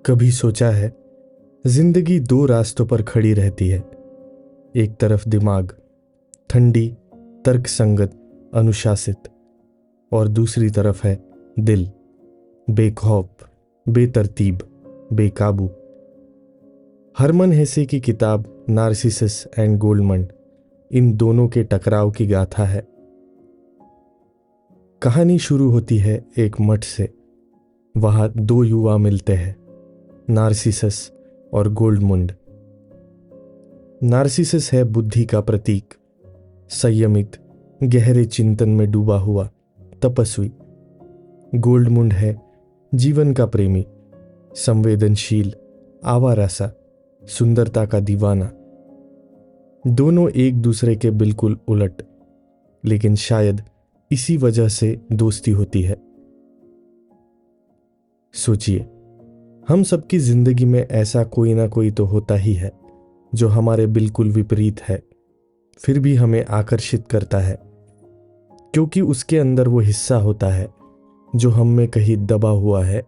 कभी सोचा है, जिंदगी दो रास्तों पर खड़ी रहती है। एक तरफ दिमाग, ठंडी, तर्कसंगत, अनुशासित, और दूसरी तरफ है दिल, बेखौफ, बेतरतीब, बेकाबू। हरमन हेसे की किताब नार्सिसस एंड गोल्डमंड इन दोनों के टकराव की गाथा है। कहानी शुरू होती है एक मठ से। वहां दो युवा मिलते हैं, नार्सिसस और गोल्डमुंड। नार्सिसस है बुद्धि का प्रतीक, संयमित, गहरे चिंतन में डूबा हुआ तपस्वी। गोल्डमुंड है जीवन का प्रेमी, संवेदनशील, आवारा सा, सुंदरता का दीवाना। दोनों एक दूसरे के बिल्कुल उलट, लेकिन शायद इसी वजह से दोस्ती होती है। सोचिए, हम सबकी जिंदगी में ऐसा कोई ना कोई तो होता ही है जो हमारे बिल्कुल विपरीत है, फिर भी हमें आकर्षित करता है, क्योंकि उसके अंदर वो हिस्सा होता है जो हम में कहीं दबा हुआ है।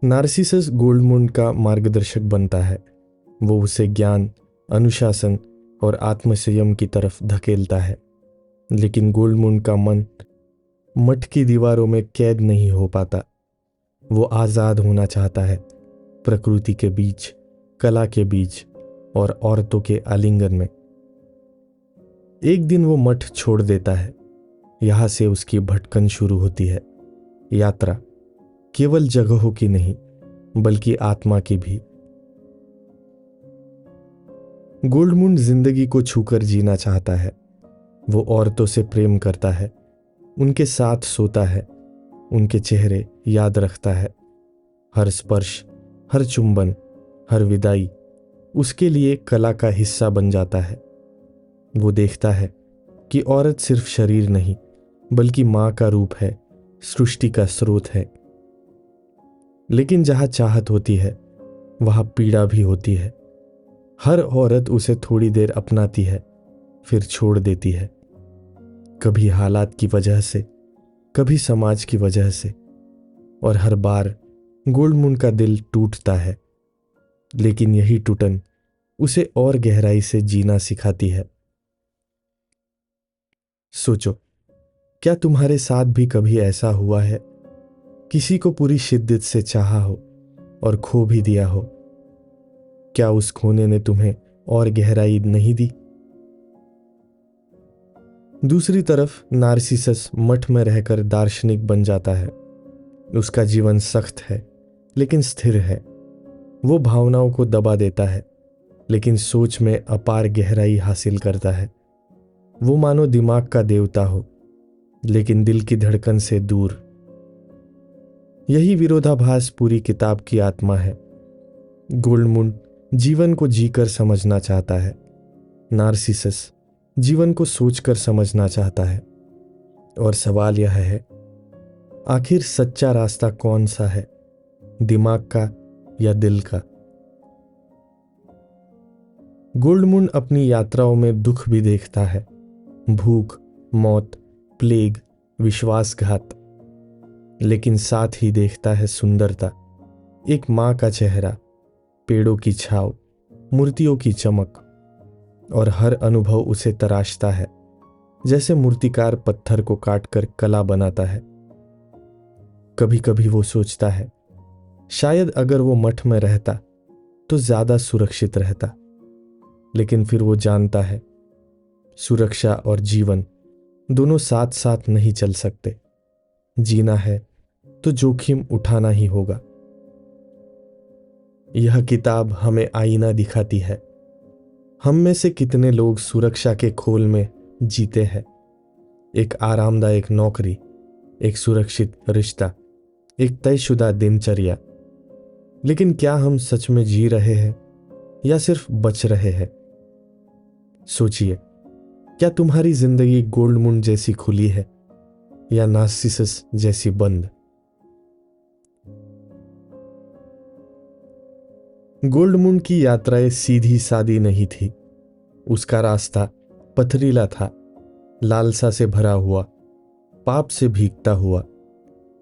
नार्सिसस गोल्डमुंड का मार्गदर्शक बनता है। वो उसे ज्ञान, अनुशासन और आत्मसंयम की तरफ धकेलता है, लेकिन गोल्डमुंड का मन मठ की दीवारों में कैद नहीं हो पाता। वो आजाद होना चाहता है, प्रकृति के बीच, कला के बीच और औरतों के आलिंगन में। एक दिन वो मठ छोड़ देता है। यहां से उसकी भटकन शुरू होती है, यात्रा केवल जगहों की नहीं बल्कि आत्मा की भी। गोल्डमुंड जिंदगी को छूकर जीना चाहता है। वो औरतों से प्रेम करता है, उनके साथ सोता है, उनके चेहरे याद रखता है। हर स्पर्श, हर चुंबन, हर विदाई उसके लिए कला का हिस्सा बन जाता है। वो देखता है कि औरत सिर्फ शरीर नहीं बल्कि मां का रूप है, सृष्टि का स्रोत है। लेकिन जहां चाहत होती है वहां पीड़ा भी होती है। हर औरत उसे थोड़ी देर अपनाती है, फिर छोड़ देती है, कभी हालात की वजह से, कभी समाज की वजह से, और हर बार गोल्डमुंड का दिल टूटता है। लेकिन यही टूटन उसे और गहराई से जीना सिखाती है। सोचो, क्या तुम्हारे साथ भी कभी ऐसा हुआ है? किसी को पूरी शिद्दत से चाहा हो और खो भी दिया हो। क्या उस खोने ने तुम्हें और गहराई नहीं दी? दूसरी तरफ नार्सिसस मठ में रहकर दार्शनिक बन जाता है। उसका जीवन सख्त है लेकिन स्थिर है। वो भावनाओं को दबा देता है लेकिन सोच में अपार गहराई हासिल करता है। वो मानो दिमाग का देवता हो लेकिन दिल की धड़कन से दूर। यही विरोधाभास पूरी किताब की आत्मा है। गोल्डमुंड जीवन को जीकर समझना चाहता है, नार्सिसस जीवन को सोचकर समझना चाहता है। और सवाल यह है, आखिर सच्चा रास्ता कौन सा है, दिमाग का या दिल का? गोल्डमुंड अपनी यात्राओं में दुख भी देखता है, भूख, मौत, प्लेग, विश्वासघात, लेकिन साथ ही देखता है सुंदरता, एक मां का चेहरा, पेड़ों की छाव, मूर्तियों की चमक। और हर अनुभव उसे तराशता है, जैसे मूर्तिकार पत्थर को काटकर कला बनाता है। कभी कभी वो सोचता है, शायद अगर वो मठ में रहता तो ज्यादा सुरक्षित रहता। लेकिन फिर वो जानता है, सुरक्षा और जीवन दोनों साथ साथ नहीं चल सकते। जीना है तो जोखिम उठाना ही होगा। यह किताब हमें आईना दिखाती है। हम में से कितने लोग सुरक्षा के खोल में जीते हैं? एक आरामदायक नौकरी, एक सुरक्षित रिश्ता, एक तयशुदा दिनचर्या। लेकिन क्या हम सच में जी रहे हैं या सिर्फ बच रहे हैं? सोचिए, क्या तुम्हारी जिंदगी गोल्डमुंड जैसी खुली है या नार्सिसस जैसी बंद? गोल्डमुंड की यात्राएं सीधी सादी नहीं थी। उसका रास्ता पथरीला था, लालसा से भरा हुआ, पाप से भीगता हुआ।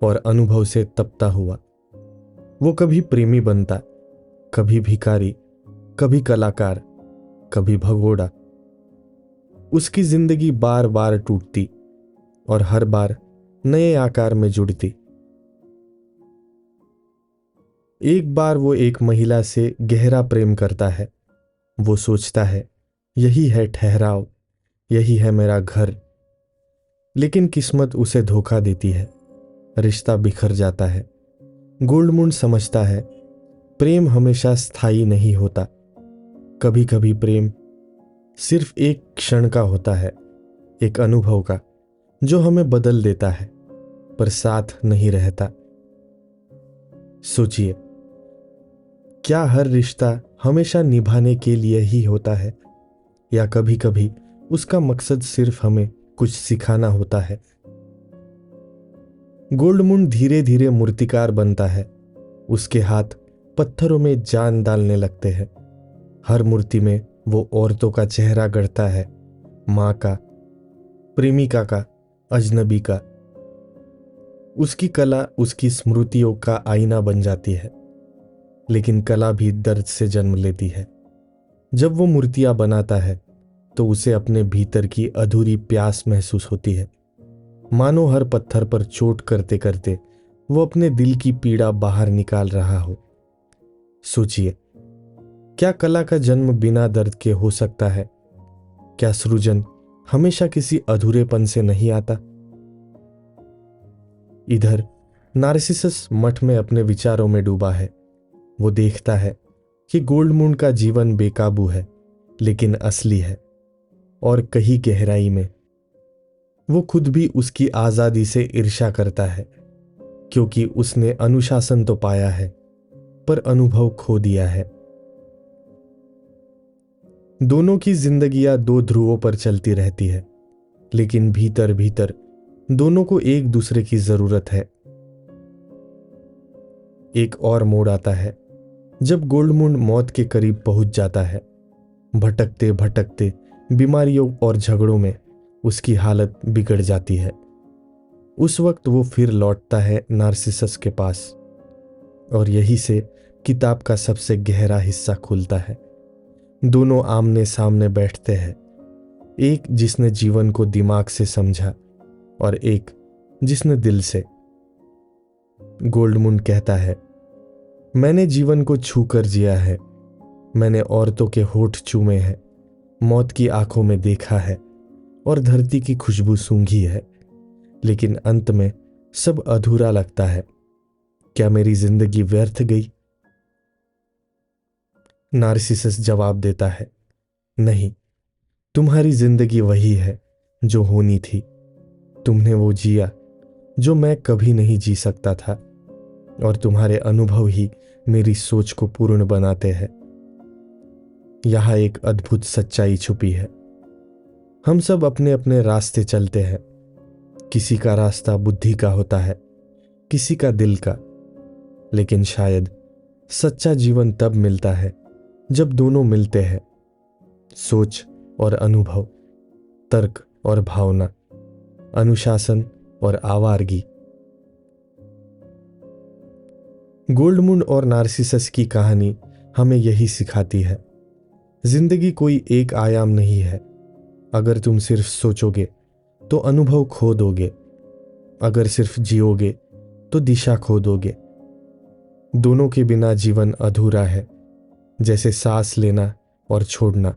और अनुभव से तपता हुआ। वो कभी प्रेमी बनता, कभी भिखारी, कभी कलाकार, कभी भगोड़ा। उसकी जिंदगी बार बार टूटती और हर बार नए आकार में जुड़ती। एक बार वो एक महिला से गहरा प्रेम करता है। वो सोचता है यही है ठहराव, यही है मेरा घर। लेकिन किस्मत उसे धोखा देती है, रिश्ता बिखर जाता है। गोल्डमुंड समझता है प्रेम हमेशा स्थायी नहीं होता। कभी कभी प्रेम सिर्फ एक क्षण का होता है, एक अनुभव का, जो हमें बदल देता है पर साथ नहीं रहता। सोचिए, क्या हर रिश्ता हमेशा निभाने के लिए ही होता है, या कभी कभी उसका मकसद सिर्फ हमें कुछ सिखाना होता है। गोल्डमुंड धीरे धीरे मूर्तिकार बनता है। उसके हाथ पत्थरों में जान डालने लगते हैं। हर मूर्ति में वो औरतों का चेहरा गढ़ता है, माँ का, प्रेमिका का, अजनबी का। उसकी कला उसकी स्मृतियों का आईना बन जाती है। लेकिन कला भी दर्द से जन्म लेती है। जब वो मूर्तियां बनाता है तो उसे अपने भीतर की अधूरी प्यास महसूस होती है, मानो हर पत्थर पर चोट करते करते वो अपने दिल की पीड़ा बाहर निकाल रहा हो। सोचिए, क्या कला का जन्म बिना दर्द के हो सकता है? क्या सृजन हमेशा किसी अधूरेपन से नहीं आता? इधर नार्सिसस मठ में अपने विचारों में डूबा है। वो देखता है कि गोल्डमुंड का जीवन बेकाबू है, लेकिन असली है। और कहीं गहराई में वो खुद भी उसकी आजादी से ईर्ष्या करता है, क्योंकि उसने अनुशासन तो पाया है पर अनुभव खो दिया है। दोनों की जिंदगियां दो ध्रुवों पर चलती रहती है, लेकिन भीतर भीतर दोनों को एक दूसरे की जरूरत है। एक और मोड़ आता है जब गोल्डमुंड मौत के करीब पहुंच जाता है। भटकते भटकते बीमारियों और झगड़ों में उसकी हालत बिगड़ जाती है। उस वक्त वो फिर लौटता है नार्सिसस के पास, और यही से किताब का सबसे गहरा हिस्सा खुलता है। दोनों आमने सामने बैठते हैं, एक जिसने जीवन को दिमाग से समझा और एक जिसने दिल से। गोल्डमुंड कहता है, मैंने जीवन को छूकर जिया है, मैंने औरतों के होठ चूमे हैं, मौत की आंखों में देखा है और धरती की खुशबू सूंघी है, लेकिन अंत में सब अधूरा लगता है। क्या मेरी जिंदगी व्यर्थ गई? नार्सिसस जवाब देता है, नहीं, तुम्हारी जिंदगी वही है जो होनी थी। तुमने वो जिया जो मैं कभी नहीं जी सकता था, और तुम्हारे अनुभव ही मेरी सोच को पूर्ण बनाते हैं। यहां एक अद्भुत सच्चाई छुपी है। हम सब अपने अपने रास्ते चलते हैं। किसी का रास्ता बुद्धि का होता है, किसी का दिल का, लेकिन शायद सच्चा जीवन तब मिलता है जब दोनों मिलते हैं। सोच और अनुभव, तर्क और भावना, अनुशासन और आवारगी। गोल्डमुंड और नार्सिसस की कहानी हमें यही सिखाती है। जिंदगी कोई एक आयाम नहीं है। अगर तुम सिर्फ सोचोगे तो अनुभव खो दोगे, अगर सिर्फ जियोगे तो दिशा खो दोगे। दोनों के बिना जीवन अधूरा है, जैसे सांस लेना और छोड़ना,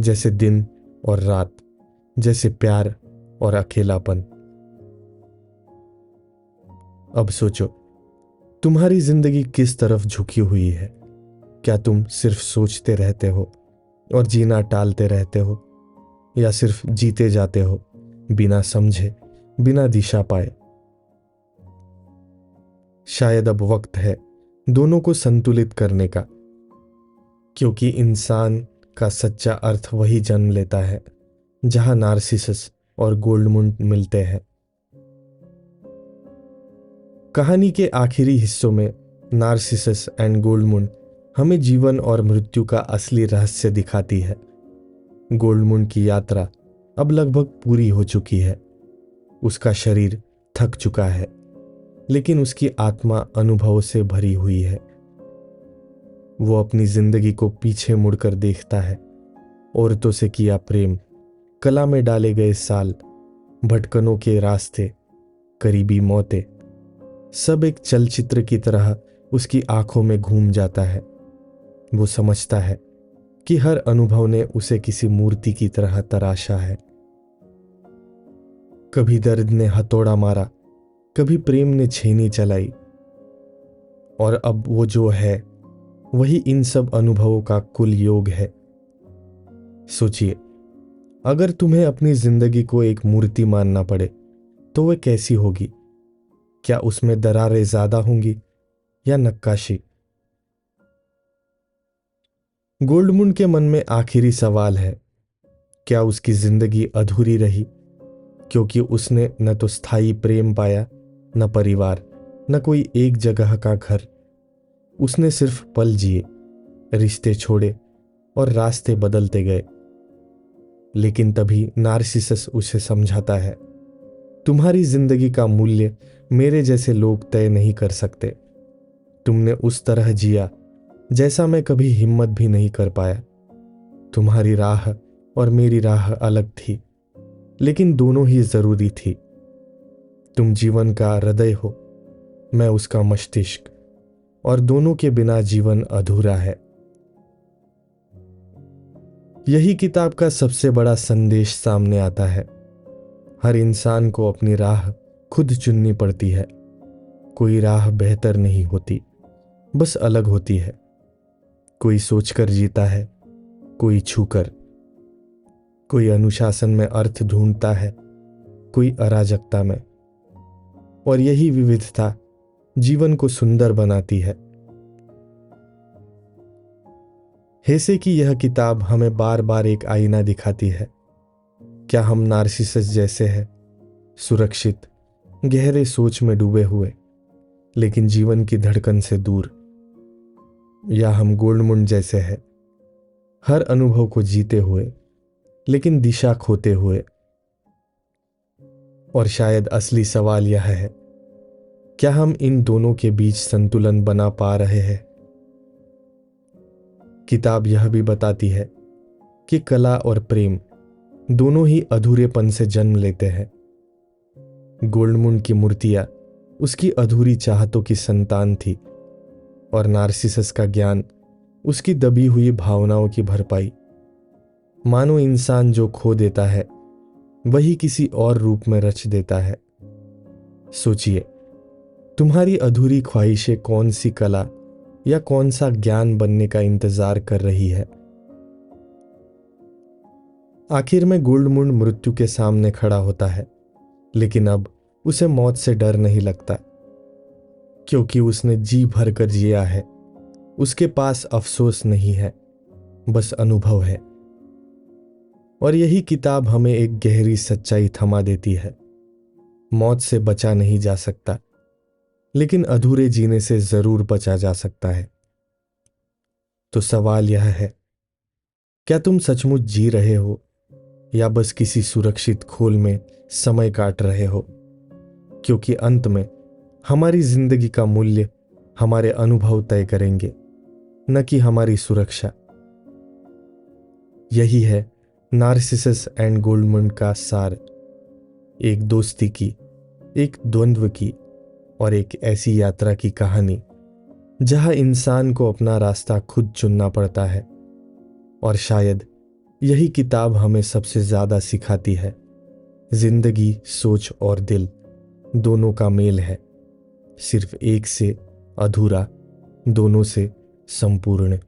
जैसे दिन और रात, जैसे प्यार और अकेलापन। अब सोचो, तुम्हारी जिंदगी किस तरफ झुकी हुई है? क्या तुम सिर्फ सोचते रहते हो और जीना टालते रहते हो, या सिर्फ जीते जाते हो बिना समझे, बिना दिशा पाए? शायद अब वक्त है दोनों को संतुलित करने का, क्योंकि इंसान का सच्चा अर्थ वही जन्म लेता है जहां नार्सिसस और गोल्डमुंड मिलते हैं। कहानी के आखिरी हिस्सों में नार्सिसस एंड गोल्डमुंड हमें जीवन और मृत्यु का असली रहस्य दिखाती है। गोल्डमुंड की यात्रा अब लगभग पूरी हो चुकी है। उसका शरीर थक चुका है, लेकिन उसकी आत्मा अनुभवों से भरी हुई है। वो अपनी जिंदगी को पीछे मुड़कर देखता है। औरतों से किया प्रेम, कला में डाले गए साल, भटकनों के रास्ते, करीबी मौतें, सब एक चलचित्र की तरह उसकी आंखों में घूम जाता है। वो समझता है कि हर अनुभव ने उसे किसी मूर्ति की तरह तराशा है। कभी दर्द ने हथौड़ा मारा, कभी प्रेम ने छेनी चलाई, और अब वो जो है वही इन सब अनुभवों का कुल योग है। सोचिए, अगर तुम्हें अपनी जिंदगी को एक मूर्ति मानना पड़े तो वह कैसी होगी? क्या उसमें दरारें ज्यादा होंगी या नक्काशी? गोल्डमुंड के मन में आखिरी सवाल है, क्या उसकी जिंदगी अधूरी रही क्योंकि उसने न तो स्थायी प्रेम पाया, न परिवार, न कोई एक जगह का घर। उसने सिर्फ पल जिए, रिश्ते छोड़े और रास्ते बदलते गए। लेकिन तभी नार्सिसस उसे समझाता है, तुम्हारी जिंदगी का मूल्य मेरे जैसे लोग तय नहीं कर सकते। तुमने उस तरह जिया जैसा मैं कभी हिम्मत भी नहीं कर पाया। तुम्हारी राह और मेरी राह अलग थी, लेकिन दोनों ही जरूरी थी। तुम जीवन का हृदय हो, मैं उसका मस्तिष्क, और दोनों के बिना जीवन अधूरा है। यही किताब का सबसे बड़ा संदेश सामने आता है। हर इंसान को अपनी राह खुद चुननी पड़ती है। कोई राह बेहतर नहीं होती, बस अलग होती है। कोई सोचकर जीता है, कोई छूकर। कोई अनुशासन में अर्थ ढूंढता है, कोई अराजकता में। और यही विविधता जीवन को सुंदर बनाती है। हेसे की यह किताब हमें बार बार एक आईना दिखाती है। क्या हम नार्सिसस जैसे हैं, सुरक्षित, गहरे सोच में डूबे हुए, लेकिन जीवन की धड़कन से दूर? या हम गोल्डमुंड जैसे हैं, हर अनुभव को जीते हुए, लेकिन दिशा खोते हुए? और शायद असली सवाल यह है, क्या हम इन दोनों के बीच संतुलन बना पा रहे हैं? किताब यह भी बताती है कि कला और प्रेम दोनों ही अधूरेपन से जन्म लेते हैं। गोल्डमुंड की मूर्तियां उसकी अधूरी चाहतों की संतान थी, और नार्सिसस का ज्ञान उसकी दबी हुई भावनाओं की भरपाई। मानो इंसान जो खो देता है वही किसी और रूप में रच देता है। सोचिए, तुम्हारी अधूरी ख्वाहिशें कौन सी कला या कौन सा ज्ञान बनने का इंतजार कर रही है? आखिर में गोल्डमुंड मृत्यु के सामने खड़ा होता है, लेकिन अब उसे मौत से डर नहीं लगता, क्योंकि उसने जी भर कर जिया है। उसके पास अफसोस नहीं है, बस अनुभव है। और यही किताब हमें एक गहरी सच्चाई थमा देती है, मौत से बचा नहीं जा सकता, लेकिन अधूरे जीने से जरूर बचा जा सकता है। तो सवाल यह है, क्या तुम सचमुच जी रहे हो या बस किसी सुरक्षित खोल में समय काट रहे हो? क्योंकि अंत में हमारी जिंदगी का मूल्य हमारे अनुभव तय करेंगे, न कि हमारी सुरक्षा। यही है नार्सिसस एंड गोल्डमुंड का सार। एक दोस्ती की, एक द्वंद्व की, और एक ऐसी यात्रा की कहानी जहां इंसान को अपना रास्ता खुद चुनना पड़ता है। और शायद यही किताब हमें सबसे ज्यादा सिखाती है, जिंदगी, सोच और दिल दोनों का मेल है। सिर्फ एक से अधूरा, दोनों से संपूर्ण।